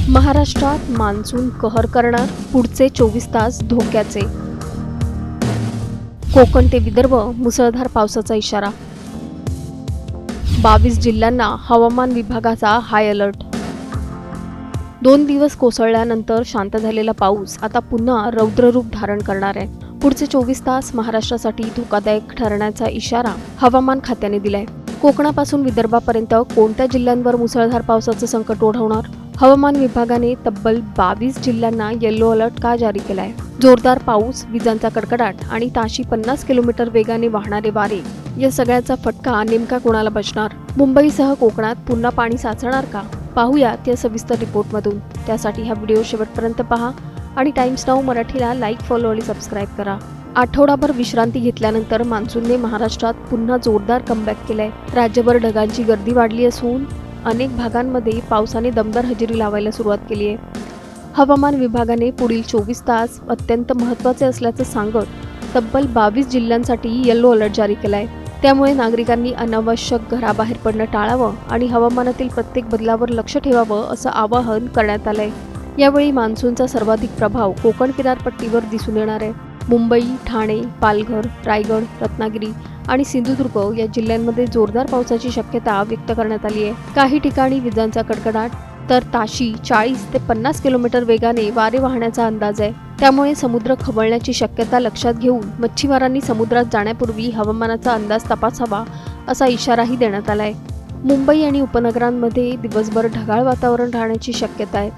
महाराष्ट्रात मान्सून कहर करणार, पुढचे 24 तास धोक्याचे. कोकण ते विदर्भ मुसळधार पावसाचा इशारा. 22 जिल्ह्यांना हवामान विभागाचा हाय अलर्ट. 2 दिवस कोसळल्यानंतर शांत झालेला पाऊस आता पुन्हा रौद्ररूप धारण करणार आहे. पुढचे 24 तास महाराष्ट्रासाठी धोकादायक ठरण्याचा इशारा हवामान खात्याने दिलाय. कोकणापासून विदर्भापर्यंत कोणत्या जिल्ह्यांवर मुसळधार पावसाचं संकट ओढवणार? हवामान विभागाने तब्बल 22 जिल्ह्यांना येलो अलर्ट का जारी केलाय? जोरदार पाऊस, विजांचा कडकडाट आणि ताशी 50 किलोमीटर वेगाने वाहणारे वारे या सगळ्याचा फटका नेमका कोणाला बसणार? मुंबईसह कोकणात पुन्हा पाणी साचणार का? पाहूयात या सविस्तर रिपोर्टमधून. त्यासाठी हा व्हिडिओ शेवटपर्यंत पहा आणि टाइम्स नाऊ मराठीला लाईक, फॉलो आणि सबस्क्राईब करा. आठवडाभर विश्रांती घेतल्यानंतर मान्सूनने महाराष्ट्रात पुन्हा जोरदार कमबॅक केलाय. राज्यभर ढगांची गर्दी वाढली असून अनेक भागांमध्ये पावसाने दमदार हजेरी लावायला सुरुवात केली आहे. हवामान विभागाने पुढील 24 तास अत्यंत महत्त्वाचे असल्याचं सांगत तब्बल 22 जिल्ह्यांसाठी येलो अलर्ट जारी केलाय. त्यामुळे नागरिकांनी अनावश्यक घराबाहेर पडणं टाळावं आणि हवामानातील प्रत्येक बदलावर लक्ष ठेवावं असं आवाहन करण्यात आलंय. यावेळी मान्सूनचा सर्वाधिक प्रभाव कोकण किनारपट्टीवर दिसून येणार आहे. मुंबई, ठाणे, पालघर, रायगड, रत्नागिरी आणि सिंधुदुर्ग या जिल्ह्यांमध्ये जोरदार पावसाची शक्यता व्यक्त करण्यात आली आहे. काही ठिकाणी विजांचा कडकडाट तर ताशी 40 ते 50 किलोमीटर वेगाने वारे वाहण्याचा अंदाज आहे. त्यामुळे समुद्र खवळण्याची शक्यता लक्षात घेऊन मच्छीमारांनी समुद्रात जाण्यापूर्वी हवामानाचा अंदाज तपासावा असा इशाराही देण्यात आलाय. मुंबई आणि उपनगरांमध्ये दिवसभर ढगाळ वातावरण राहण्याची शक्यता आहे.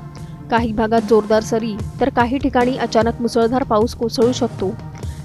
काही भागात जोरदार सरी तर काही ठिकाणी अचानक मुसळधार पाऊस कोसळू शकतो.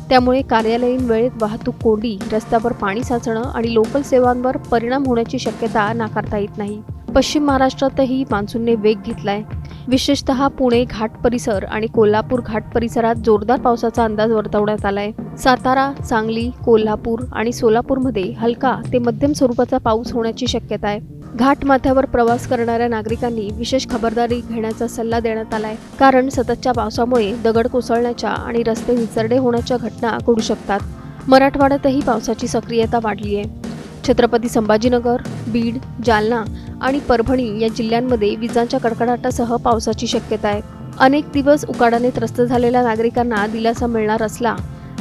त्यामुळे कार्यालयीन वेळेत वाहतूक कोंडी, रस्त्यावर पाणी साचणं आणि लोकल सेवांवर परिणाम होण्याची शक्यता नाकारता येत नाही. पश्चिम महाराष्ट्रातही मान्सूनने वेग घेतलाय. विशेषतः पुणे घाट परिसर आणि कोल्हापूर घाट परिसरात जोरदार पावसाचा अंदाज वर्तवण्यात आलाय. सातारा, सांगली, कोल्हापूर आणि सोलापूरमध्ये हलका ते मध्यम स्वरूपाचा पाऊस होण्याची शक्यता आहे. घाट माथ्यावर प्रवास करणाऱ्या नागरिकांनी विशेष खबरदारी घेण्याचा सल्ला देण्यात आलाय. कारण सततच्या पावसामुळे दगड कोसळण्याच्या आणि रस्ते निसरडे होण्याच्या घटना घडू शकतात. मराठवाड्यातही पावसाची सक्रियता वाढली आहे. छत्रपती संभाजीनगर, बीड, जालना आणि परभणी या जिल्ह्यांमध्ये विजांच्या कडकडाटासह पावसाची शक्यता आहे. अनेक दिवस उकाडाने त्रस्त झालेल्या नागरिकांना दिलासा मिळणार असला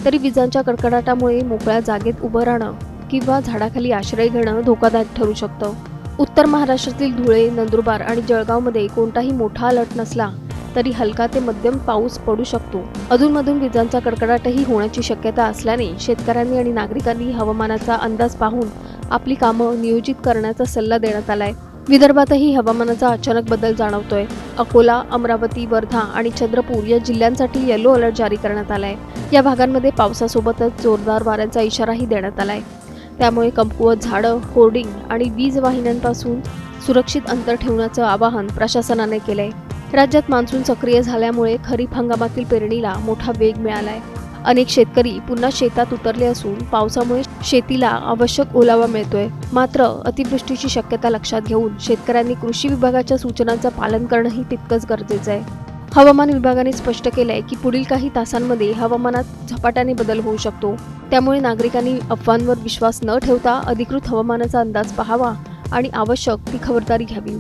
तरी विजांच्या कडकडाटामुळे मोकळ्या जागेत उभं राहणं किंवा झाडाखाली आश्रय घेणं धोकादायक ठरू शकतं. उत्तर महाराष्ट्रातील धुळे, नंदुरबार आणि जळगावमध्ये कोणताही मोठा अलर्ट नसला तरी हलका ते मध्यम पाऊस पडू शकतो. अधूनमधून विजांचा कडकडाटही होण्याची शक्यता असल्याने शेतकऱ्यांनी आणि नागरिकांनी हवामानाचा अंदाज पाहून आपली कामं नियोजित करण्याचा सल्ला देण्यात आलाय. विदर्भातही हवामानाचा अचानक बदल जाणवतोय. अकोला, अमरावती, वर्धा आणि चंद्रपूर या जिल्ह्यांसाठी येलो अलर्ट जारी करण्यात आलाय. या भागांमध्ये पावसासोबतच जोरदार वाऱ्यांचा इशाराही देण्यात आलाय. त्यामुळे कमकुवत झाडं, होर्डिंग आणि वीज वाहिन्यांपासून सुरक्षित अंतर ठेवण्याचं आवाहन प्रशासनाने केलंय. राज्यात मान्सून सक्रिय झाल्यामुळे खरीप हंगामातील पेरणीला मोठा वेग मिळालाय. अनेक शेतकरी पुन्हा शेतात उतरले असून पावसामुळे शेतीला आवश्यक ओलावा मिळतोय. मात्र अतिवृष्टीची शक्यता लक्षात घेऊन शेतकऱ्यांनी कृषी विभागाच्या सूचनांचं पालन करणंही तितकंच गरजेचं आहे. हवामान विभागाने स्पष्ट केलंय की पुढील काही तासांमध्ये हवामानात झपाट्याने बदल होऊ शकतो. त्यामुळे नागरिकांनी अफवांवर विश्वास न ठेवता अधिकृत हवामानाचा अंदाज पाहावा आणि आवश्यक ती खबरदारी घ्यावी.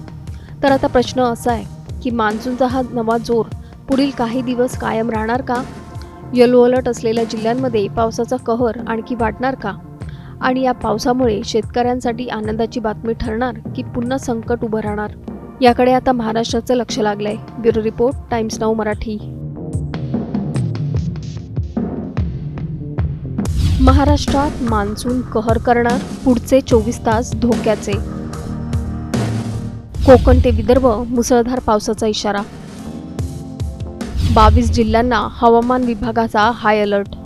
तर आता प्रश्न असा आहे की मान्सूनचा हा नवा जोर पुढील काही दिवस कायम राहणार का? येलो अलर्ट असलेल्या जिल्ह्यांमध्ये पावसाचा कहर आणखी वाढणार का? आणि या पावसामुळे शेतकऱ्यांसाठी आनंदाची बातमी ठरणार की पुन्हा संकट उभं राहणार? याकडे आता महाराष्ट्राचं लक्ष लागलंय. Bureau report, times now Marathi. महाराष्ट्रात मान्सून कहर करणार, पुढचे 24 तास धोक्याचे. कोकण ते विदर्भ मुसळधार पावसाचा इशारा. 22 जिल्ह्यांना हवामान विभागाचा हाय अलर्ट.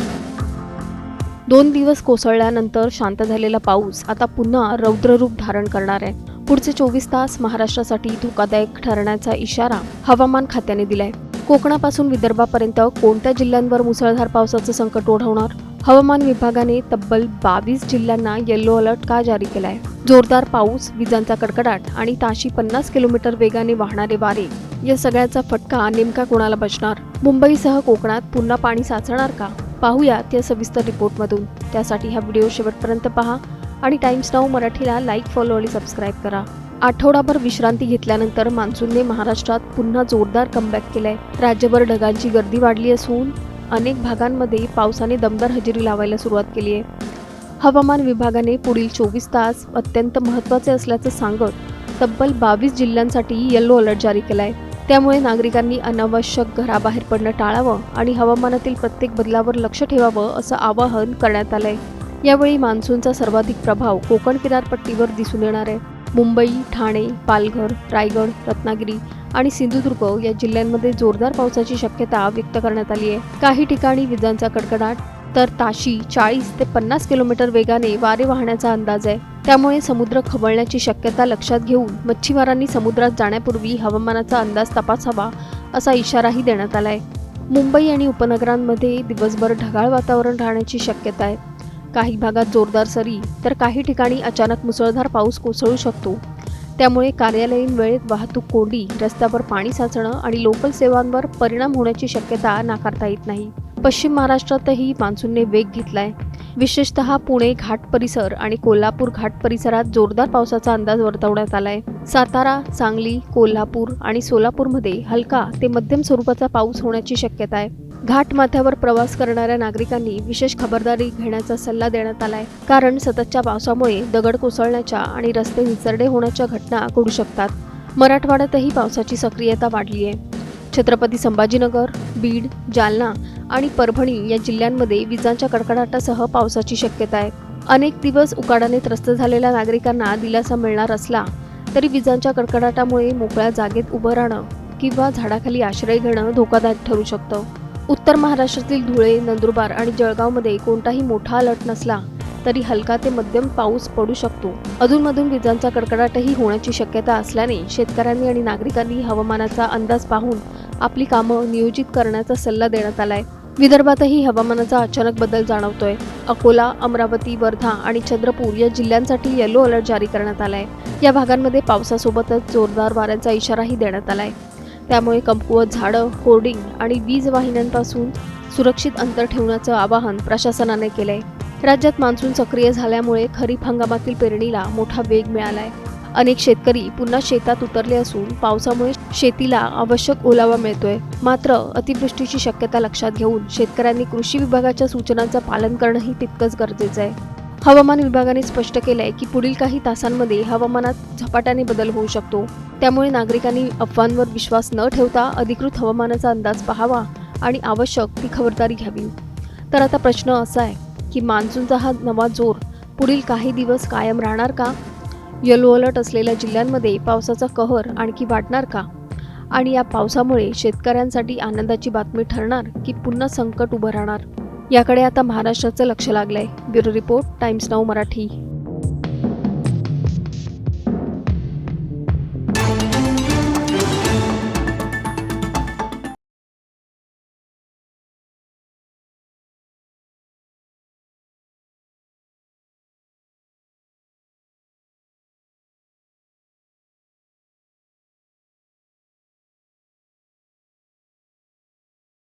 2 दिवस कोसळल्यानंतर शांत झालेला पाऊस आता पुन्हा रौद्ररूप धारण करणार आहे. पुढचे 24 तास महाराष्ट्रासाठी धोकादायक ठरण्याचा इशारा हवामान खात्याने दिलाय. कोकणापासून विदर्भापर्यंत कोणत्या जिल्ह्यांवर मुसळधार पावसाचं संकट ओढवणार? हवामान विभागाने तब्बल 22 जिल्ह्यांना येलो अलर्ट का जारी केलाय? जोरदार पाऊस, विजांचा कडकडाट आणि ताशी 50 किलोमीटर वेगाने वाहणारे वारे या सगळ्याचा फटका नेमका कोणाला बसणार? मुंबईसह कोकणात पुन्हा पाणी साचणार का? पाहूयात या सविस्तर रिपोर्टमधून. त्यासाठी हा व्हिडिओ शेवटपर्यंत पहा आणि टाइम्स नाऊ मराठीला लाईक, फॉलो आणि सबस्क्राईब करा. आठवडाभर विश्रांती घेतल्यानंतर मान्सूनने महाराष्ट्रात पुन्हा जोरदार कमबॅक केलाय. राज्यभर ढगांची गर्दी वाढली असून अनेक भागांमध्ये पावसाने दमदार हजेरी लावायला सुरुवात केली आहे. हवामान विभागाने पुढील 24 तास अत्यंत महत्त्वाचे असल्याचं सांगत तब्बल 22 जिल्ह्यांसाठी येलो अलर्ट जारी केलाय. त्यामुळे नागरिकांनी अनावश्यक घराबाहेर पडणं टाळावं आणि हवामानातील प्रत्येक बदलावर लक्ष ठेवावं असं आवाहन करण्यात आलंय. यावेळी मान्सूनचा सर्वाधिक प्रभाव कोकण किनारपट्टीवर दिसून येणार आहे. मुंबई, ठाणे, पालघर, रायगड, रत्नागिरी आणि सिंधुदुर्ग या जिल्ह्यांमध्ये जोरदार पावसाची शक्यता व्यक्त करण्यात आली आहे. काही ठिकाणी विजांचा कडकडाट तर ताशी 40 ते 50 किलोमीटर वेगाने वारे वाहण्याचा अंदाज आहे. त्यामुळे समुद्र खवळण्याची शक्यता लक्षात घेऊन मच्छीमारांनी समुद्रात जाण्यापूर्वी हवामानाचा अंदाज तपासावा असा इशाराही देण्यात आलाय. मुंबई आणि उपनगरांमध्ये दिवसभर ढगाळ वातावरण राहण्याची शक्यता आहे. काही भागात जोरदार सरी तर काही ठिकाणी अचानक मुसळधार पाऊस कोसळू शकतो. त्यामुळे कार्यालयीन वेळेत वाहतूक कोंडी, रस्त्यावर पाणी साचणं आणि लोकल सेवांवर परिणाम होण्याची शक्यता नाकारता येत नाही. पश्चिम महाराष्ट्रातही मान्सूनने वेग घेतलाय. विशेषतः पुणे घाट परिसर आणि कोल्हापूर घाट परिसरात जोरदार पावसाचा अंदाज वर्तवण्यात आलाय. सातारा, सांगली, कोल्हापूर आणि सोलापूरमध्ये हलका ते मध्यम स्वरूपाचा पाऊस होण्याची शक्यता आहे. घाट माथ्यावर प्रवास करणाऱ्या नागरिकांनी विशेष खबरदारी घेण्याचा सल्ला देण्यात आलाय. कारण सततच्या पावसामुळे दगड कोसळण्याच्या आणि रस्ते विसरडे होण्याच्या घटना घडू शकतात. मराठवाड्यातही पावसाची सक्रियता वाढली आहे. छत्रपती संभाजीनगर, बीड, जालना आणि परभणी या जिल्ह्यांमध्ये विजांच्या कडकडाटासह पावसाची शक्यता आहे. अनेक दिवस उकाडाने त्रस्त झालेल्या नागरिकांना दिलासा मिळणार असला तरी विजांच्या कडकडाटामुळे मोकळ्या जागेत उभं राहणं किंवा झाडाखाली आश्रय घेणं धोकादायक ठरू शकतं. उत्तर महाराष्ट्रातील धुळे, नंदुरबार आणि जळगावमध्ये कोणताही मोठा अलर्ट नसला तरी हलका ते मध्यम पाऊस पडू शकतो. अधूनमधून विजांचा कडकडाटही होण्याची शक्यता असल्याने शेतकऱ्यांनी आणि नागरिकांनी हवामानाचा अंदाज पाहून आपली कामं नियोजित करण्याचा सल्ला देण्यात आलाय. विदर्भातही हवामानाचा अचानक बदल जाणवतोय. अकोला, अमरावती, वर्धा आणि चंद्रपूर या जिल्ह्यांसाठी येलो अलर्ट जारी करण्यात आलाय. या भागांमध्ये पावसासोबतच जोरदार वाऱ्यांचा इशाराही देण्यात आलाय. त्यामुळे कमकुवत झाडं, होर्डिंग आणि वीज वाहिन्यांपासून सुरक्षित अंतर ठेवण्याचं आवाहन प्रशासनाने केलंय. राज्यात मान्सून सक्रिय झाल्यामुळे खरीप हंगामातील पेरणीला मोठा वेग मिळालाय. अनेक शेतकरी पुन्हा शेतात उतरले असून पावसामुळे शेतीला आवश्यक ओलावा मिळतोय. मात्र अतिवृष्टीची शक्यता लक्षात घेऊन शेतकऱ्यांनी कृषी विभागाच्या सूचनांचं पालन करणंही तितकंच गरजेचं आहे. हवामान विभागाने स्पष्ट केलंय की पुढील काही तासांमध्ये हवामानात झपाट्याने बदल होऊ शकतो. त्यामुळे नागरिकांनी अफवांवर विश्वास न ठेवता अधिकृत हवामानाचा अंदाज पाहावा आणि आवश्यक ती खबरदारी घ्यावी. तर आता प्रश्न असा आहे की मान्सूनचा हा नवा जोर पुढील काही दिवस कायम राहणार का? येलो अलर्ट असलेल्या जिल्ह्यांमध्ये पावसाचा कहर आणखी वाढणार का? आणि या पावसामुळे शेतकऱ्यांसाठी आनंदाची बातमी ठरणार की पुन्हा संकट उभं राहणार? याकडे आता महाराष्ट्राचं लक्ष लागलंय. Bureau report, times now Marathi.